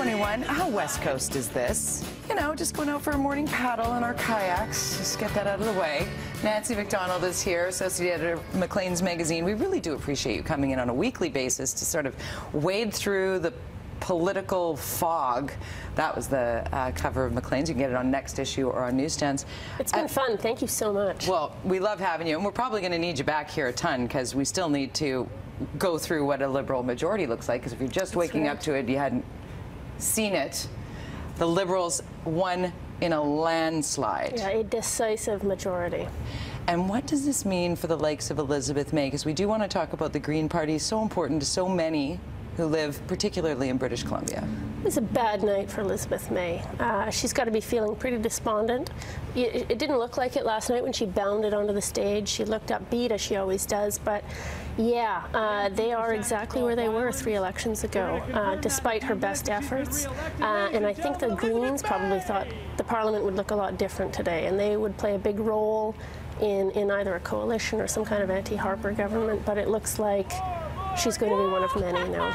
6:21. How West Coast is this? You know, just going out for a morning paddle in our kayaks. Just get that out of the way. Nancy McDonald is here, associate editor of Maclean's magazine. We really do appreciate you coming in on a weekly basis to sort of wade through the political fog. That was the cover of Maclean's. You can get it on next issue or on newsstands. It's been fun. Thank you so much. Well, we love having you, and we're probably going to need you back here a ton because we still need to go through what a Liberal majority looks like, because if you're just waking up to it, you hadn't seen it. The Liberals won in a landslide. Yeah, a decisive majority. And what does this mean for the likes of Elizabeth May? Because we do want to talk about the Green Party, so important to so many who live particularly in British Columbia. It was a bad night for Elizabeth May. She's got to be feeling pretty despondent. It didn't look like it last night when she bounded onto the stage. She looked upbeat, as she always does, but yeah, they are exactly where they were 3 elections ago, despite her best efforts. And I think the Greens probably thought the Parliament would look a lot different today, and they would play a big role in either a coalition or some kind of anti-Harper government, but it looks like she's going to be one of many now.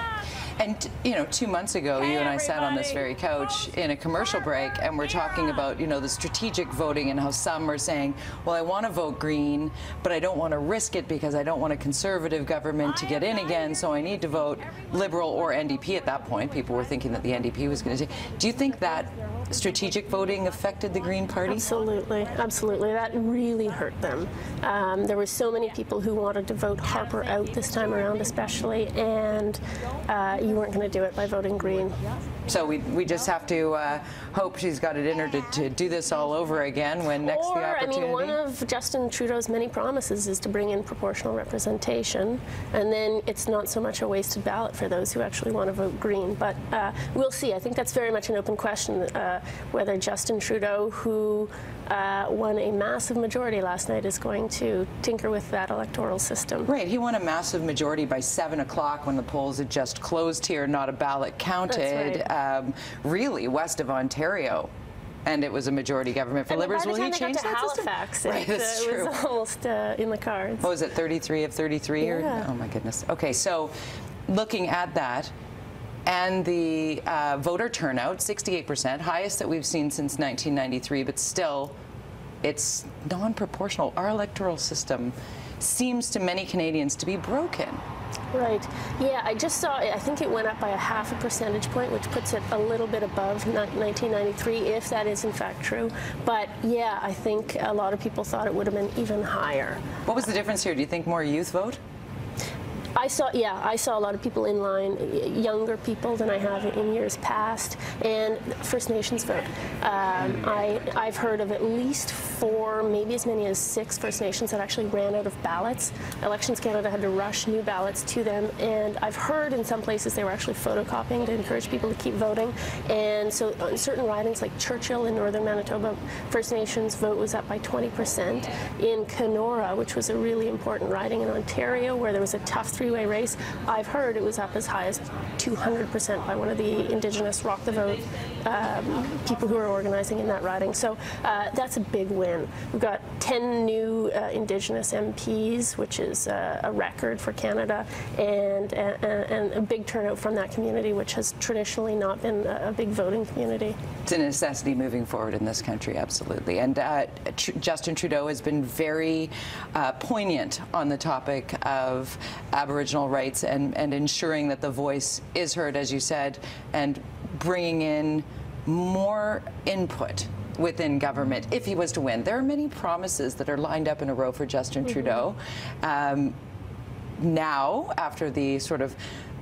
And, you know, 2 months ago, you and I sat on this very couch in a commercial break, and we're talking about, you know, the strategic voting and how some are saying, well, I want to vote Green, but I don't want to risk it because I don't want a Conservative government to get in again, so I need to vote Liberal or NDP at that point. People were thinking that the NDP was going to take. Do you think that strategic voting affected the Green Party? Absolutely, absolutely. That really hurt them. There were so many people who wanted to vote Harper out this time around, especially, and you weren't going to do it by voting Green. So we just have to hope she's got it in her to do this all over again when next the opportunity. I mean, one of Justin Trudeau's many promises is to bring in proportional representation, and then it's not so much a wasted ballot for those who actually want to vote Green. But we'll see. I think that's very much an open question, whether Justin Trudeau, who won a massive majority last night, is going to tinker with that electoral system. Right. He won a massive majority by 7 o'clock when the polls had just closed here, not a ballot counted. That's right. Really west of Ontario, and it was a majority government for Liberals. Will he change that Halifax, system? Right, that's true. It was almost in the cards. What was it, 33 of 33? Yeah. Or, oh my goodness. Okay, so looking at that, and the voter turnout, 68%, highest that we've seen since 1993, but still, it's non-proportional. Our electoral system seems to many Canadians to be broken. Right. Yeah, I just saw it. I think it went up by a half a percentage point, which puts it a little bit above 1993, if that is in fact true. But yeah, I think a lot of people thought it would have been even higher. What was the difference here? Do you think more youth vote? I saw a lot of people in line, younger people than I have in years past, and First Nations vote. I've heard of at least 4, maybe as many as 6 First Nations that actually ran out of ballots. Elections Canada had to rush new ballots to them, and I've heard in some places they were actually photocopying to encourage people to keep voting. And so on certain ridings like Churchill in northern Manitoba, First Nations vote was up by 20%. In Kenora, which was a really important riding in Ontario where there was a tough 3-way race, I've heard it was up as high as 200% by one of the Indigenous Rock the Vote people who are organizing in that riding. So that's a big win. We've got 10 new Indigenous MPs, which is a record for Canada, and a big turnout from that community, which has traditionally not been a big voting community. It's a necessity moving forward in this country, absolutely. And Justin Trudeau has been very poignant on the topic of Aboriginal rights and ensuring that the voice is heard, as you said, and bringing in more input within government if he was to win. There are many promises that are lined up in a row for Justin Trudeau. Now, after the sort of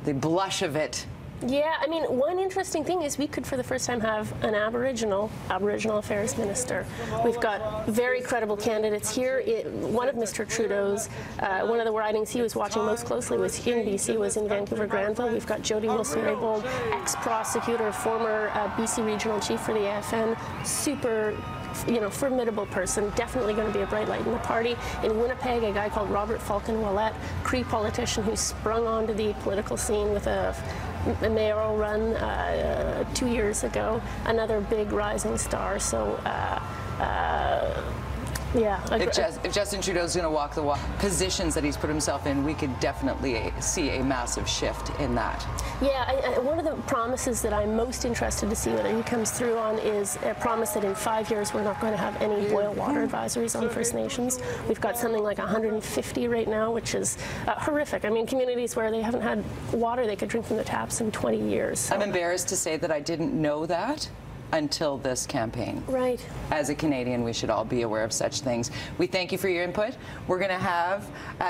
the blush of it. Yeah, I mean, one interesting thing is we could, for the first time, have an Aboriginal Affairs Minister. We've got very credible candidates here. One of Mr. Trudeau's, one of the ridings he was watching most closely was here in BC, was in Vancouver Granville. We've got Jody Wilson-Raybould, ex-prosecutor, former BC regional chief for the AFN, super formidable person, definitely going to be a bright light in the party. In Winnipeg, a guy called Robert Falcon-Willett, Cree politician who sprung onto the political scene with a mayoral run 2 years ago, another big rising star. So Yeah. If Justin Trudeau's going to walk the walk, positions that he's put himself in, we could definitely see a massive shift in that. Yeah, one of the promises that I'm most interested to see whether he comes through on is a promise that in 5 years we're not going to have any boil water advisories on First Nations. We've got something like 150 right now, which is horrific. I mean, communities where they haven't had water they could drink from the taps in 20 years. So. I'm embarrassed to say that I didn't know that until this campaign. Right. As a Canadian, we should all be aware of such things. We thank you for your input. We're going to have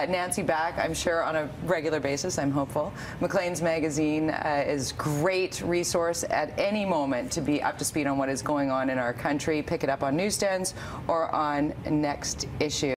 Nancy back, I'm sure, on a regular basis. I'm hopeful. Maclean's Magazine is great resource at any moment to be up to speed on what is going on in our country. Pick it up on newsstands or on Next Issue.